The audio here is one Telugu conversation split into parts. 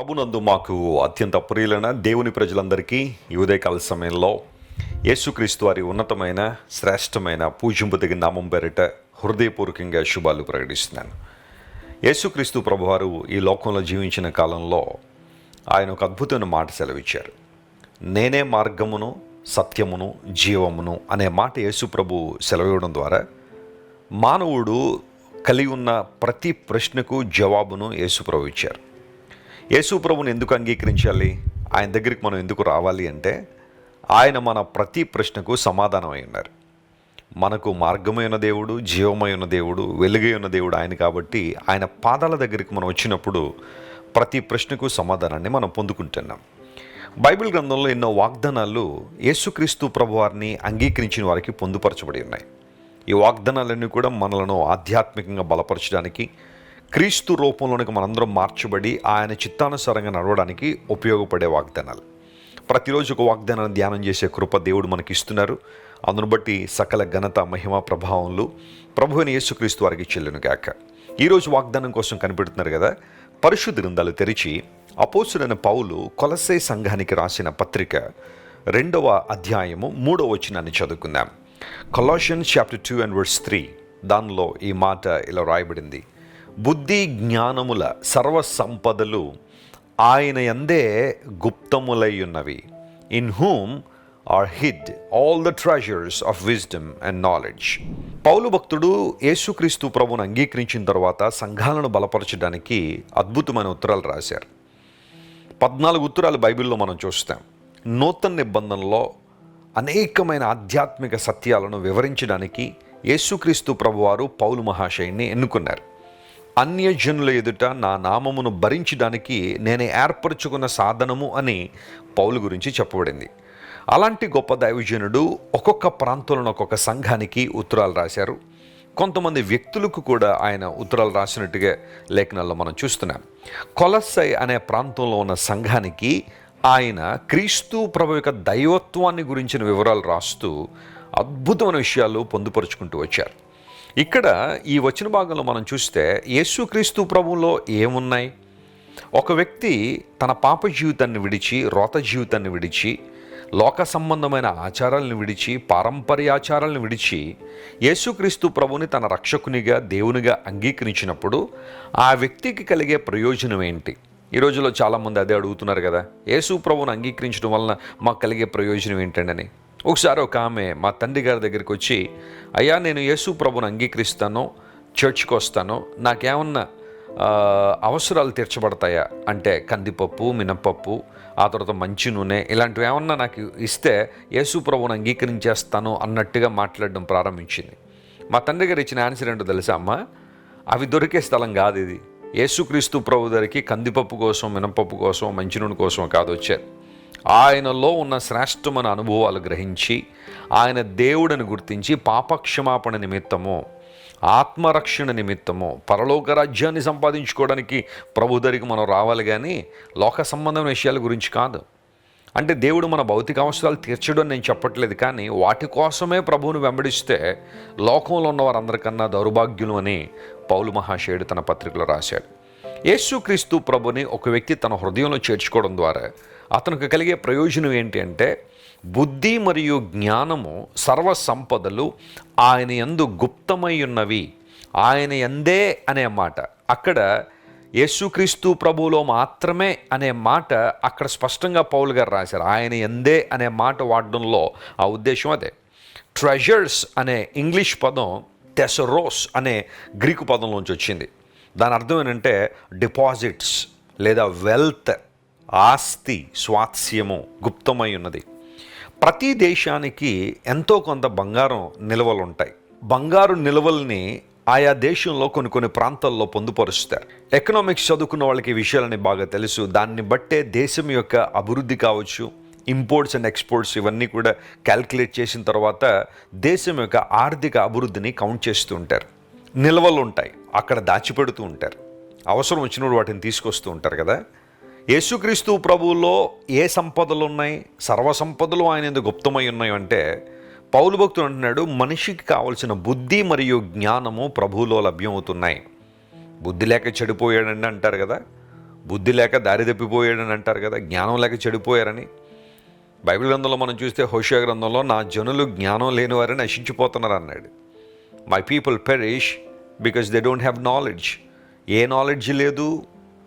ప్రభునందు మాకు అత్యంత ప్రియులైన దేవుని ప్రజలందరికీ ఈ ఉదయకాల సమయంలో యేసుక్రీస్తు వారి ఉన్నతమైన శ్రేష్టమైన పూజింపు తగిన నామం పేరిట హృదయపూర్వకంగా శుభాలు ప్రకటిస్తున్నాను. యేసుక్రీస్తు ప్రభువారు ఈ లోకంలో జీవించిన కాలంలో ఆయన ఒక అద్భుతమైన మాట సెలవిచ్చారు. నేనే మార్గమును సత్యమును జీవమును అనే మాట యేసు ప్రభు సెలవివ్వడం ద్వారా మానవుడు కలిగి ఉన్న ప్రతి ప్రశ్నకు జవాబును యేసు ప్రభు ఇచ్చారు. యేసు ప్రభుని ఎందుకు అంగీకరించాలి, ఆయన దగ్గరికి మనం ఎందుకు రావాలి అంటే ఆయన మన ప్రతి ప్రశ్నకు సమాధానం అయి ఉన్నారు. మనకు మార్గమైన దేవుడు, జీవమైన దేవుడు, వెలుగై ఉన్న దేవుడు ఆయన. కాబట్టి ఆయన పాదాల దగ్గరికి మనం వచ్చినప్పుడు ప్రతి ప్రశ్నకు సమాధానాన్ని మనం పొందుకుంటున్నాం. బైబిల్ గ్రంథంలో ఎన్నో వాగ్దానాలు యేసుక్రీస్తు ప్రభువారిని అంగీకరించిన వారికి పొందుపరచబడి ఉన్నాయి. ఈ వాగ్దానాలన్నీ కూడా మనలను ఆధ్యాత్మికంగా బలపరచడానికి, క్రీస్తు రూపంలోనికి మనందరం మార్చబడి ఆయన చిత్తానుసారంగా నడవడానికి ఉపయోగపడే వాగ్దానాలు. ప్రతిరోజు ఒక వాగ్దానాన్ని ధ్యానం చేసే కృప దేవుడు మనకి ఇస్తున్నారు. అందును బట్టి సకల ఘనత మహిమ ప్రభావములు ప్రభువైన యేసుక్రీస్తు వారికి చెల్లును గాక. ఈరోజు వాగ్దానం కోసం కనిపెడుతున్నారు కదా, పరిశుద్ధ గ్రంథాలు తెరిచి అపోస్తులైన పౌలు కొలస్సే సంఘానికి రాసిన పత్రిక 2వ అధ్యాయము 3వ వచనాన్ని చదువుకుందాం. కొలాషియన్స్ చాప్టర్ 2 and verse 3. దానిలో ఈ మాట ఇలా రాయబడింది: బుద్ధి జ్ఞానముల సర్వ సంపదలు ఆయన యందే గుప్తములై ఉన్నవి, in whom are hid all the treasures of wisdom and knowledge. పౌలు భక్తుడు యేసుక్రీస్తు ప్రభువును అంగీకరించిన తర్వాత సంఘాలను బలపరచడానికి అద్భుతమైన ఉత్తరాలు రాశారు. 14 ఉత్తరాలు బైబిల్లో మనం చూస్తాం. నూతన నిబంధనలో అనేకమైన ఆధ్యాత్మిక సత్యాలను వివరించడానికి యేసుక్రీస్తు ప్రభువారు పౌలు మహాశయుని ఎన్నుకున్నారు. అన్యజనుల ఎదుట నా నామమును భరించడానికి నేనే ఏర్పరచుకున్న సాధనము అని పౌలు గురించి చెప్పబడింది. అలాంటి గొప్ప దైవజనుడు ఒక్కొక్క ప్రాంతంలో ఒక్కొక్క సంఘానికి ఉత్తరాలు రాశారు. కొంతమంది వ్యక్తులకు కూడా ఆయన ఉత్తరాలు రాసినట్టుగా లేఖనాల్లో మనం చూస్తున్నాం. కొలస్సై అనే ప్రాంతంలో ఉన్న సంఘానికి ఆయన క్రీస్తు ప్రభు యొక్క దైవత్వాన్ని గురించిన వివరాలు రాస్తూ అద్భుతమైన విషయాలు పొందుపరుచుకుంటూ వచ్చారు. ఇక్కడ ఈ వచన భాగంలో మనం చూస్తే యేసుక్రీస్తు ప్రభువులో ఏమున్నాయి? ఒక వ్యక్తి తన పాప జీవితాన్ని విడిచి, రోత జీవితాన్ని విడిచి, లోక సంబంధమైన ఆచారాలను విడిచి, పారంపర్యాచారాలను విడిచి యేసుక్రీస్తు ప్రభుని తన రక్షకునిగా, దేవునిగా అంగీకరించినప్పుడు ఆ వ్యక్తికి కలిగే ప్రయోజనం ఏంటి? ఈ రోజుల్లో చాలామంది అదే అడుగుతున్నారు కదా, యేసు ప్రభువును అంగీకరించడం వలన మాకు కలిగే ప్రయోజనం ఏంటండి? ఒకసారి ఒక ఆమె మా తండ్రి గారి దగ్గరికి వచ్చి, అయ్యా నేను యేసు ప్రభువును అంగీకరిస్తాను, చర్చ్కి వస్తాను, నాకేమన్నా అవసరాలు తీర్చబడతాయా అంటే కందిపప్పు, మినపప్పు, ఆ తర్వాత మంచి నూనె, ఇలాంటివి ఏమన్నా నాకు ఇస్తే యేసు ప్రభువును అంగీకరించేస్తాను అన్నట్టుగా మాట్లాడడం ప్రారంభించింది. మా తండ్రి గారు ఇచ్చిన ఆన్సర్ ఏంటో తెలుసా అమ్మా? అవి దొరికే స్థలం కాదు ఇది. యేసుక్రీస్తు ప్రభు దగ్గరికి కందిపప్పు కోసం, మినపప్పు కోసం, మంచి నూనె కోసం కాదు వచ్చారు. ఆయనలో ఉన్న శ్రేష్టమైన అనుభవాలు గ్రహించి, ఆయన దేవుడిని గుర్తించి, పాపక్షమాపణ నిమిత్తము, ఆత్మరక్షణ నిమిత్తము, పరలోక రాజ్యాన్ని సంపాదించుకోవడానికి ప్రభు దగ్గరికి మనం రావాలి, కానీ లోక సంబంధమైన విషయాల గురించి కాదు. అంటే దేవుడు మన భౌతిక అవసరాలు తీర్చడం నేను చెప్పట్లేదు, కానీ వాటి కోసమే ప్రభువును వెంబడిస్తే లోకంలో ఉన్న వారందరికన్నా దౌర్భాగ్యులు అని పౌలు మహాశయుడు తన పత్రికలో రాశాడు. యేసుక్రీస్తు ప్రభుని ఒక వ్యక్తి తన హృదయంలో చేర్చుకోవడం ద్వారా అతనికి కలిగే ప్రయోజనం ఏంటి అంటే, బుద్ధి మరియు జ్ఞానము సర్వ సంపదలు ఆయన యందు గుప్తమై ఉన్నవి. ఆయన యందే అనే మాట అక్కడ యేసుక్రీస్తు ప్రభువులో మాత్రమే అనే మాట అక్కడ స్పష్టంగా పౌలు గారు రాశారు. ఆయన యందే అనే మాట వాడడంలో ఆ ఉద్దేశం అదే. ట్రెజర్స్ అనే ఇంగ్లీష్ పదం టెసరోస్ అనే గ్రీకు పదంలోంచి వచ్చింది. దాని అర్థం ఏంటంటే డిపాజిట్స్ లేదా వెల్త్, ఆస్తి, స్వాస్యము గుప్తమై ఉన్నది. ప్రతి దేశానికి ఎంతో కొంత బంగారం నిల్వలు ఉంటాయి. బంగారు నిల్వల్ని ఆయా దేశంలో కొన్ని ప్రాంతాల్లో పొందుపరుస్తారు. ఎకనామిక్స్ చదువుకున్న వాళ్ళకి ఈ విషయాలని బాగా తెలుసు. దాన్ని బట్టే దేశం యొక్క అభివృద్ధి కావచ్చు, ఇంపోర్ట్స్ అండ్ ఎక్స్పోర్ట్స్ ఇవన్నీ కూడా క్యాల్కులేట్ చేసిన తర్వాత దేశం యొక్క ఆర్థిక అభివృద్ధిని కౌంట్ చేస్తూ ఉంటారు. నిల్వలు ఉంటాయి, అక్కడ దాచిపెడుతూ ఉంటారు. అవసరం వచ్చినప్పుడు వాటిని తీసుకొస్తూ ఉంటారు కదా. యేసుక్రీస్తు ప్రభువులో ఏ సంపదలు ఉన్నాయి? సర్వ సంపదలు ఆయన ఎందుకు గుప్తమై ఉన్నాయి అంటే, పౌలు భక్తుడు అంటున్నాడు, మనిషికి కావలసిన బుద్ధి మరియు జ్ఞానము ప్రభువులో లభ్యమవుతున్నాయి. బుద్ధి లేక చెడిపోయాడండి అంటారు కదా. బుద్ధి లేక దారి తప్పిపోయాడని అంటారు కదా, జ్ఞానం లేక చెడిపోయారని. బైబిల్ గ్రంథంలో మనం చూస్తే హోషేయ గ్రంథంలో నా జనులు జ్ఞానం లేని వారిని నశించిపోతున్నారు అన్నాడు. My people perish because they don't have knowledge. A knowledge లేదు,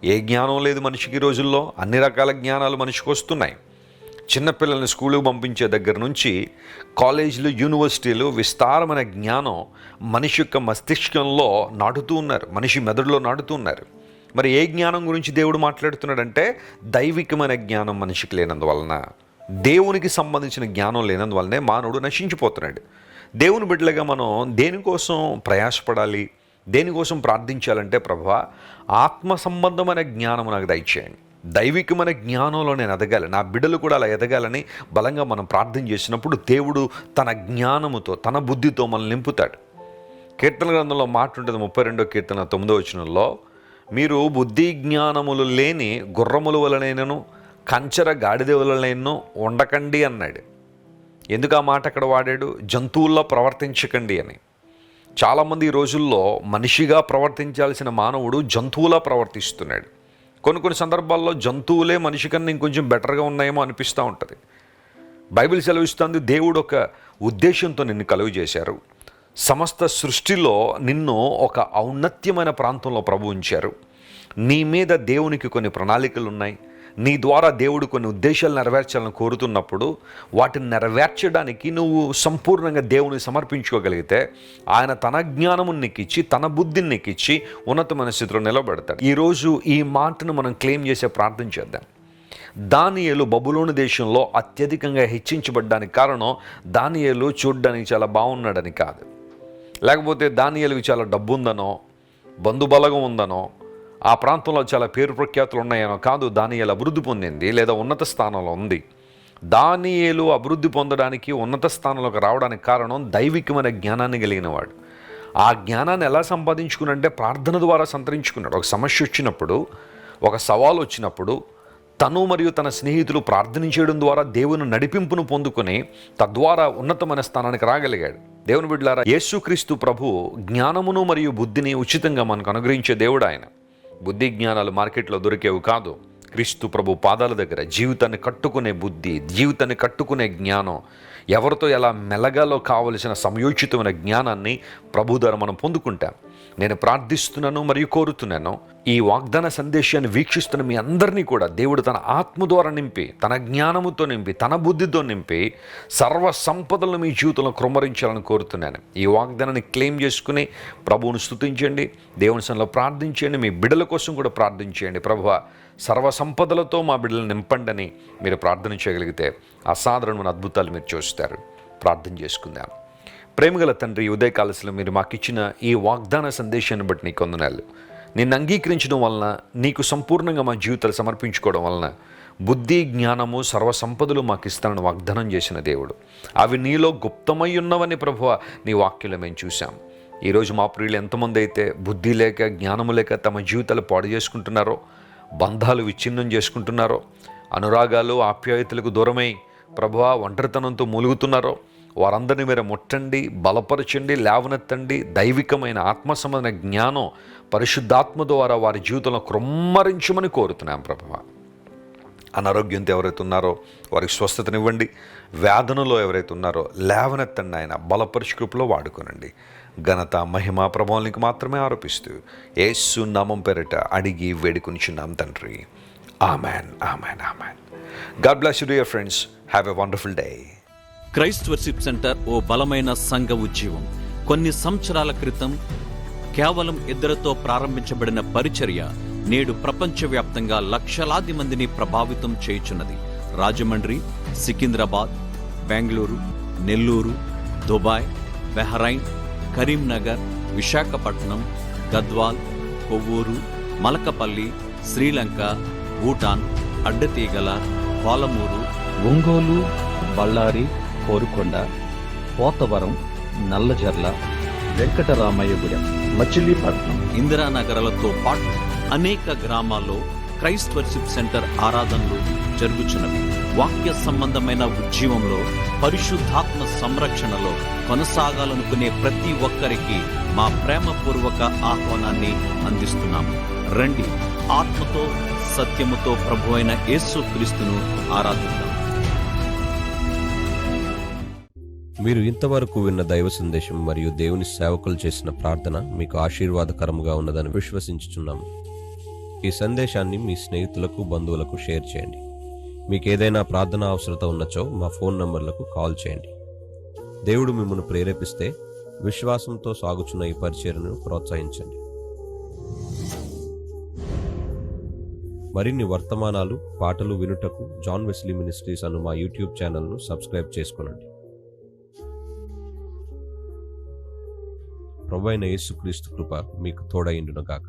ఏ జ్ఞానం లేదు మనిషికి. ఈ రోజుల్లో అన్ని రకాల జ్ఞానాలు మనిషికి వస్తున్నాయి. చిన్నపిల్లల్ని స్కూలుకు పంపించే దగ్గర నుంచి కాలేజీలు, యూనివర్సిటీలు విస్తారమైన జ్ఞానం మనిషి యొక్క మస్తిష్కంలో నాటుతూ ఉన్నారు, మనిషి మెదడులో నాటుతూ ఉన్నారు. మరి ఏ జ్ఞానం గురించి దేవుడు మాట్లాడుతున్నాడంటే దైవికమైన జ్ఞానం మనిషికి లేనందువలన, దేవునికి సంబంధించిన జ్ఞానం లేనందువల్లనే మానవుడు నశించిపోతున్నాడు. దేవుని బిడ్డలుగా మనం దేనికోసం ప్రయాసపడాలి, దేనికోసం ప్రార్థించాలంటే ప్రభువా ఆత్మ సంబంధమైన జ్ఞానం నాకు దయచేయండి, దైవికమైన జ్ఞానంలో నేను ఎదగాలి, నా బిడ్డలు కూడా అలా ఎదగాలని బలంగా మనం ప్రార్థన చేసినప్పుడు దేవుడు తన జ్ఞానముతో, తన బుద్ధితో మనల్ని నింపుతాడు. కీర్తన గ్రంథంలో మాట ఉంటుంది 32వ కీర్తన 9వ వచనంలో, మీరు బుద్ధి జ్ఞానములు లేని గుర్రముల వలనైనను కంచర గాడిద వలనైనను ఉండకండి అన్నాడు. ఎందుకు ఆ మాట అక్కడ వాడాడు? జంతువుల్లో ప్రవర్తించకండి అని. చాలామంది ఈ రోజుల్లో మనిషిగా ప్రవర్తించాల్సిన మానవుడు జంతువులా ప్రవర్తిస్తున్నాడు. కొన్ని సందర్భాల్లో జంతువులే మనిషి కన్నా ఇంకొంచెం బెటర్గా ఉన్నాయేమో అనిపిస్తూ ఉంటుంది. బైబిల్ సెలవిస్తుంది, దేవుడు ఒక ఉద్దేశంతో నిన్ను కలుగు చేశారు. సమస్త సృష్టిలో నిన్ను ఒక ఔన్నత్యమైన ప్రాంతంలో ప్రభు ఉంచారు. నీ మీద దేవునికి కొన్ని ప్రణాళికలు ఉన్నాయి. నీ ద్వారా దేవుడు కొన్ని ఉద్దేశాలు నెరవేర్చాలని కోరుతున్నప్పుడు వాటిని నెరవేర్చడానికి నువ్వు సంపూర్ణంగా దేవుని సమర్పించుకోగలిగితే ఆయన తన జ్ఞానమును నీకిచ్చి, తన బుద్ధిని నీకిచ్చి ఉన్నతమైన స్థితిలో నిలబెడతాడు. ఈరోజు ఈ మాటను మనం క్లెయిమ్ చేసే ప్రార్థన చేద్దాం. దానియేలు బబులోను దేశంలో అత్యధికంగా హెచ్చించబడ్డానికి కారణం దానియేలు చూడ్డానికి చాలా బాగున్నాడని కాదు, లేకపోతే దానియేలుకి చాలా డబ్బు ఉందనో, బంధుబలగం ఉందనో, ఆ ప్రాంతంలో చాలా పేరు ప్రఖ్యాతులు ఉన్నాయనో కాదు. దానియేలు అభివృద్ధి పొందింది లేదా ఉన్నత స్థానంలో ఉంది. దానియేలు అభివృద్ధి పొందడానికి, ఉన్నత స్థానంలోకి రావడానికి కారణం దైవికమైన జ్ఞానాన్ని కలిగిన వాడు. ఆ జ్ఞానాన్ని ఎలా సంపాదించుకున్నాడంటే ప్రార్థన ద్వారా సంతరించుకున్నాడు. ఒక సమస్య వచ్చినప్పుడు, ఒక సవాలు వచ్చినప్పుడు తను మరియు తన స్నేహితులు ప్రార్థన చేయడం ద్వారా దేవుని నడిపింపును పొందుకొని తద్వారా ఉన్నతమైన స్థానానికి రాగలిగాడు. దేవుని బిడ్డలారా, యేసుక్రీస్తు ప్రభు జ్ఞానమును మరియు బుద్ధిని ఉచితంగా మనకు అనుగ్రహించే దేవుడు. ఆయన బుద్ధి జ్ఞానాలు మార్కెట్లో దొరికేవి కాదు. క్రీస్తు ప్రభు పాదాల దగ్గర జీవితాన్ని కట్టుకునే బుద్ధి, జీవితాన్ని కట్టుకునే జ్ఞానం, ఎవరితో ఎలా మెలగాలో కావలసిన సమయోచితమైన జ్ఞానాన్ని ప్రభు ద్వారా మనం పొందుకుంటాం. నేను ప్రార్థిస్తున్నాను మరియు కోరుతున్నాను, ఈ వాగ్దాన సందేశాన్ని వీక్షిస్తున్న మీ అందరినీ కూడా దేవుడు తన ఆత్మ ద్వారా నింపి, తన జ్ఞానముతో నింపి, తన బుద్ధితో నింపి సర్వ సంపదలను మీ జీవితంలో కృమ్మరించాలని కోరుతున్నాను. ఈ వాగ్దానాన్ని క్లెయిమ్ చేసుకుని ప్రభువును స్తుతించండి, దేవుని సన్నిధిలో ప్రార్థించండి, మీ బిడ్డల కోసం కూడా ప్రార్థించండి. ప్రభువా సర్వ సంపదలతో మా బిడ్డలను నింపండి అని మీరు ప్రార్థన చేయగలిగితే అసాధారణమైన అద్భుతాలు మీరు చూస్తారు. ప్రార్థన చేసుకుందాం. ప్రేమగల తండ్రి, ఉదయకాలశలో మీరు మాకు ఇచ్చిన ఈ వాగ్దాన సందేశాన్ని బట్టి నీకు వందనాలు. నిన్ను అంగీకరించడం వలన, నీకు సంపూర్ణంగా మా జీవితాలు సమర్పించుకోవడం వలన బుద్ధి, జ్ఞానము, సర్వ సంపదలు మాకు ఇస్తానని వాగ్దానం చేసిన దేవుడు. అవి నీలో గుప్తమై ఉన్నవని ప్రభువా నీ వాక్యంలో మేము చూసాం. ఈరోజు మా ప్రియులు ఎంతమంది అయితే బుద్ధి లేక, జ్ఞానము లేక తమ జీవితాలు పాడు చేసుకుంటున్నారో, బంధాలు విచ్ఛిన్నం చేసుకుంటున్నారో, అనురాగాలు, ఆప్యాయతలకు దూరమై ప్రభువా ఒంటరితనంతో మూలుగుతున్నారో, వారందరినీ మీరు ముట్టండి, బలపరచండి, లేవనెత్తండి. దైవికమైన ఆత్మ సంబంధమైన జ్ఞానం పరిశుద్ధాత్మ ద్వారా వారి జీవితంలో కృమ్మరించమని కోరుతున్నాం ప్రభువా. అనారోగ్యంతో ఎవరైతే ఉన్నారో వారికి స్వస్థతనివ్వండి. వేదనలో ఎవరైతే ఉన్నారో లేవనెత్తండి ఆయన, బలపరిచి కృపలో వాడుకోనండి. ఘనత, మహిమ, ప్రభావానికి మాత్రమే ఆరోపిస్తూ యేసు నామం పేరిట అడిగి వేడుకొనిచున్నాం తండ్రి. ఆమెన్, ఆమెన్, ఆమెన్. God bless you dear friends. Have a wonderful day. Christ worship centre ఓ బలమైన సంఘ ఉజ్జీవం. కొన్ని సంవత్సరాల క్రితం కేవలం 2 ప్రారంభించబడిన పరిచర్య నేడు ప్రపంచవ్యాప్తంగా లక్షలాది మందిని ప్రభావితం చేయుచున్నది. రాజమండ్రి, సికింద్రాబాద్, బెంగళూరు, నెల్లూరు, దుబాయ్, బెహ్రైన్, కరీంనగర్, విశాఖపట్నం, గద్వాల్, కొవ్వూరు, మలకపల్లి, శ్రీలంక, భూటాన్, అడ్డతీగల, పాలమూరు, ఒంగోలు, బళ్ళారి, కోరుకొండ, పోతవరం, నల్లజర్ల, వెంకటరామయ్యగూడెం, మచిలీపట్నం, ఇందిరానగర్లతో పాటు అనేక గ్రామాల్లో క్రైస్ట్ వర్షిప్ సెంటర్ ఆరాధనలు జరుగుచున్నవి. వాక్య సంబంధమైన ఉజ్జీవంలో పరిశుద్ధాత్మ సంరక్షణలో కొనసాగాలనుకునే ప్రతి ఒక్కరికి మా ప్రేమపూర్వక ఆహ్వానాన్ని అందిస్తున్నాము. రండి, ఆత్మతో సత్యముతో ప్రభువైన యేసుక్రీస్తును ఆరాధిద్దాం. మీరు ఇంతవరకు విన్న దైవ సందేశం మరియు దేవుని సేవకులు చేసిన ప్రార్థన మీకు ఆశీర్వాదకరముగా ఉన్నదని విశ్వసించుచున్నాము. ఈ సందేశాన్ని మీ స్నేహితులకు, బంధువులకు షేర్ చేయండి. మీకు ఏదైనా ప్రార్థన అవసరత ఉన్నచో మా ఫోన్ నంబర్లకు కాల్ చేయండి. దేవుడు మిమ్మల్ని ప్రేరేపిస్తే విశ్వాసంతో సాగుచున్న ఈ పరిచర్యను ప్రోత్సహించండి. మరిన్ని వర్తమానాలు, పాటలు వినుటకు జాన్ వెస్లీ మినిస్ట్రీస్ అను మా యూట్యూబ్ ఛానల్ను సబ్స్క్రైబ్ చేసుకొనండి. ప్రభువైన యేసుక్రీస్తు కృప మీకు తోడైండును గాక.